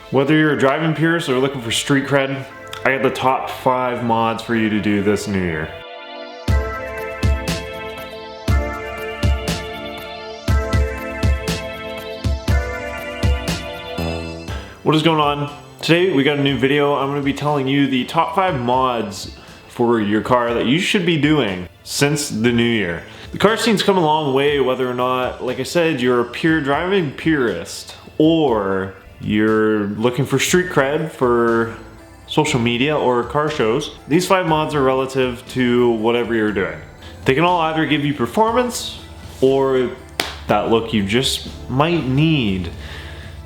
Whether you're a driving purist or looking for street cred, I got the top 5 mods for you to do this new year. What is going on? Today we got a new video. I'm going to be telling you the top 5 mods for your car that you should be doing since the new year. The car scene's come a long way, whether or not, like I said, you're a pure driving purist or you're looking for street cred for social media or car shows. These 5 mods are relative to whatever you're doing. They can all either give you performance or that look you just might need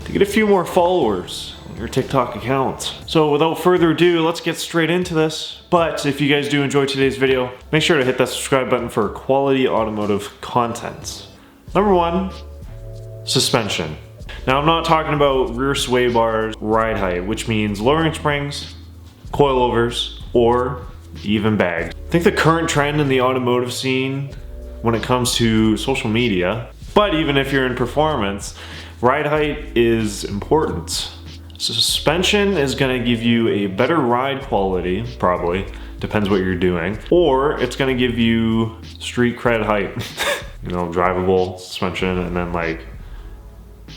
to get a few more followers on your TikTok account. So without further ado, let's get straight into this. But if you guys do enjoy today's video, make sure to hit that subscribe button for quality automotive content. Number 1, suspension. Now I'm not talking about rear sway bars, ride height, which means lowering springs, coilovers, or even bags. I think the current trend in the automotive scene when it comes to social media, but even if you're in performance, ride height is important. Suspension is going to give you a better ride quality, probably, depends what you're doing, or it's going to give you street cred height. You know, drivable suspension and then like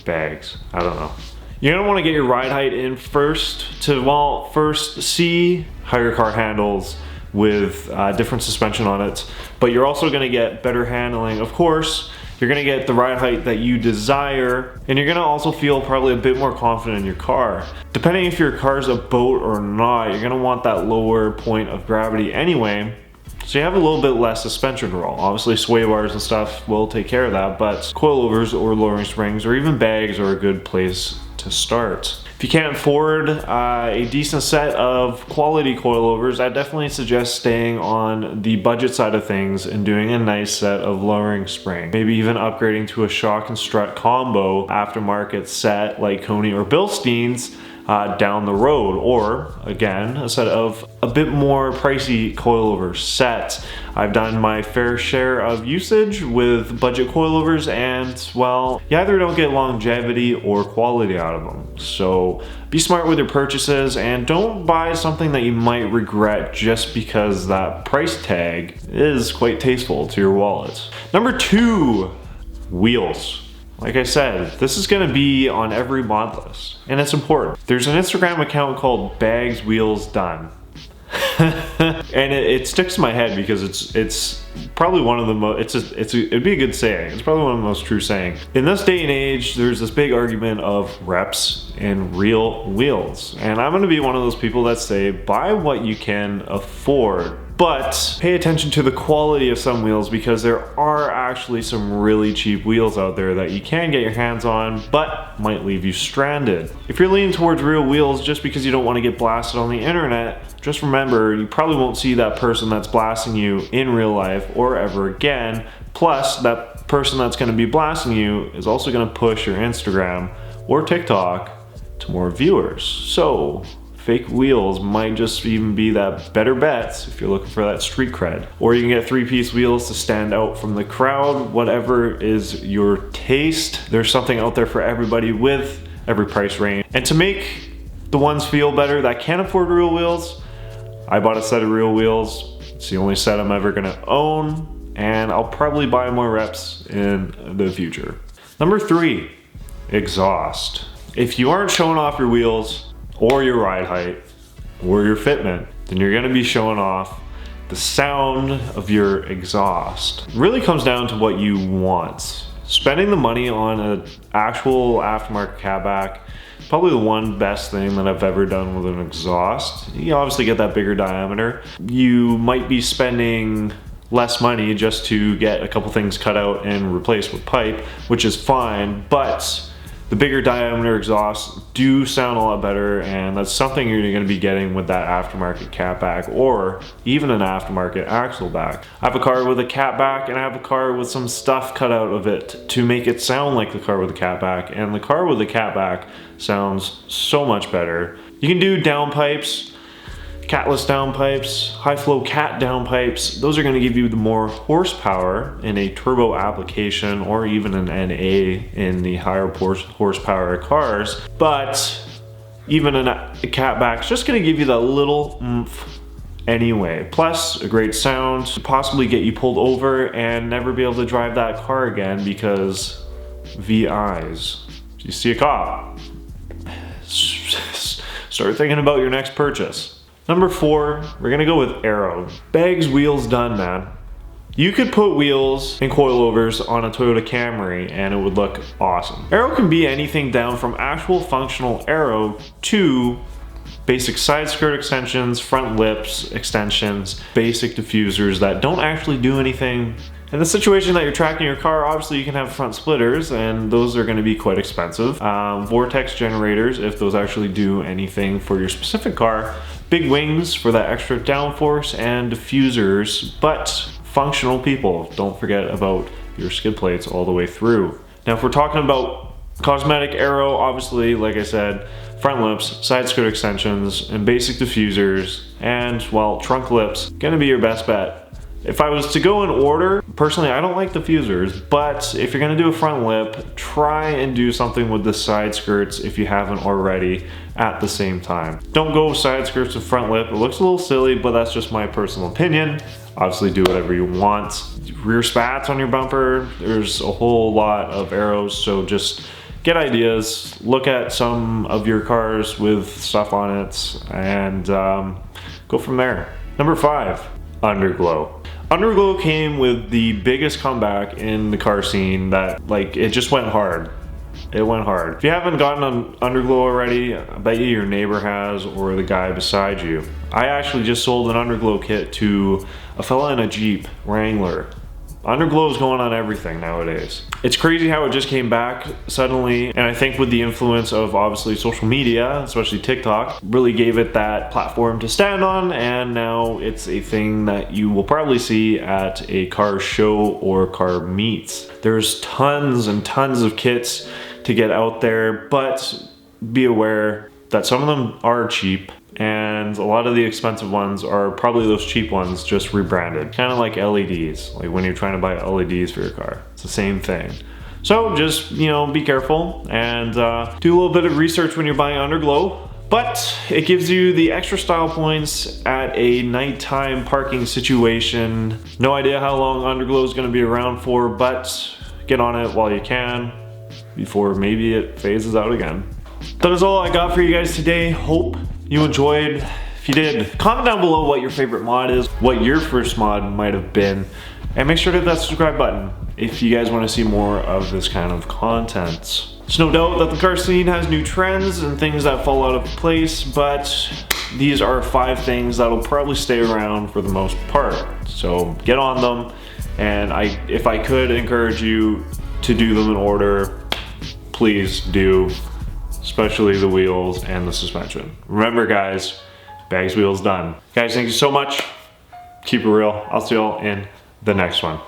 bags. I don't know. You're going to want to get your ride height in first to, well, first see how your car handles with different suspension on it, but you're also going to get better handling. Of course, you're going to get the ride height that you desire, and you're going to also feel probably a bit more confident in your car. Depending if your car's a boat or not, you're going to want that lower point of gravity anyway, so you have a little bit less suspension roll. Obviously sway bars and stuff will take care of that, but coilovers or lowering springs or even bags are a good place to start. If you can't afford a decent set of quality coilovers, I definitely suggest staying on the budget side of things and doing a nice set of lowering spring. Maybe even upgrading to a shock and strut combo aftermarket set like Coney or Bilstein's down the road, or again a set of a bit more pricey coilover sets. I've done my fair share of usage with budget coilovers, and well, you either don't get longevity or quality out of them. So be smart with your purchases and don't buy something that you might regret just because that price tag is quite tasteful to your wallet. Number 2, wheels. Like I said, this is going to be on every mod list, and it's important. There's an Instagram account called Bags Wheels Done. And it sticks to my head because it's probably one of the most, it'd be a good saying. It's probably one of the most true sayings. In this day and age, there's this big argument of reps and real wheels. And I'm gonna be one of those people that say, buy what you can afford, but pay attention to the quality of some wheels, because there are actually some really cheap wheels out there that you can get your hands on, but might leave you stranded. If you're leaning towards real wheels just because you don't want to get blasted on the internet, just remember, you probably won't see that person that's blasting you in real life or ever again. Plus, that person that's going to be blasting you is also going to push your Instagram or TikTok to more viewers. So fake wheels might just even be that better bet if you're looking for that street cred. Or you can get 3-piece wheels to stand out from the crowd. Whatever is your taste, there's something out there for everybody with every price range. And to make the ones feel better that can't afford real wheels, I bought a set of real wheels. It's the only set I'm ever gonna own, and I'll probably buy more reps in the future. Number 3, exhaust. If you aren't showing off your wheels or your ride height or your fitment, then you're gonna be showing off the sound of your exhaust. It really comes down to what you want. Spending the money on an actual aftermarket catback, probably the one best thing that I've ever done with an exhaust. You obviously get that bigger diameter. You might be spending less money just to get a couple things cut out and replaced with pipe, which is fine, but the bigger diameter exhausts do sound a lot better, and that's something you're going to be getting with that aftermarket catback or even an aftermarket axle back. I have a car with a catback and I have a car with some stuff cut out of it to make it sound like the car with a catback, and the car with the catback sounds so much better. You can do downpipes, catless downpipes, high flow cat downpipes. Those are going to give you the more horsepower in a turbo application or even an NA in the higher horsepower cars, but even a catback's just gonna give you that little oomph anyway. Plus, a great sound to possibly get you pulled over and never be able to drive that car again because VIs. If you see a cop, start thinking about your next purchase. Number 4, we're gonna go with Aero. Bags, wheels, done, man. You could put wheels and coilovers on a Toyota Camry and it would look awesome. Aero can be anything down from actual functional aero to basic side skirt extensions, front lips extensions, basic diffusers that don't actually do anything. In the situation that you're tracking your car, obviously you can have front splitters and those are going to be quite expensive. Vortex generators, if those actually do anything for your specific car. Big wings for that extra downforce and diffusers, but functional people. Don't forget about your skid plates all the way through. Now if we're talking about cosmetic aero, obviously, like I said, front lips, side skirt extensions, and basic diffusers, and well, trunk lips, gonna be your best bet. If I was to go in order, personally I don't like diffusers, but if you're gonna do a front lip, try and do something with the side skirts if you haven't already at the same time. Don't go side skirts to front lip, it looks a little silly, but that's just my personal opinion. Obviously do whatever you want. Rear spats on your bumper, there's a whole lot of arrows, so just get ideas, look at some of your cars with stuff on it, and go from there. Number 5, Underglow. Underglow came with the biggest comeback in the car scene that, like, it just went hard. It went hard. If you haven't gotten an Underglow already, I bet you your neighbor has or the guy beside you. I actually just sold an Underglow kit to a fella in a Jeep Wrangler. Underglow is going on everything nowadays. It's crazy how it just came back suddenly, and I think with the influence of obviously social media, especially TikTok, really gave it that platform to stand on, and now it's a thing that you will probably see at a car show or car meets. There's tons and tons of kits to get out there, but be aware that some of them are cheap, and a lot of the expensive ones are probably those cheap ones just rebranded. Kind of like LEDs, like when you're trying to buy LEDs for your car. It's the same thing. So just, you know, be careful and do a little bit of research when you're buying Underglow. But it gives you the extra style points at a nighttime parking situation. No idea how long Underglow is going to be around for, but get on it while you can before maybe it phases out again. That is all I got for you guys today. Hope you enjoyed. If you did, comment down below what your favorite mod is, what your first mod might have been, and make sure to hit that subscribe button if you guys want to see more of this kind of content. There's no doubt that the car scene has new trends and things that fall out of place, but these are 5 things that'll probably stay around for the most part. So get on them, and if I could encourage you to do them in order, please do. Especially the wheels and the suspension. Remember guys, bags, wheels, done. Guys, thank you so much. Keep it real. I'll see y'all in the next one.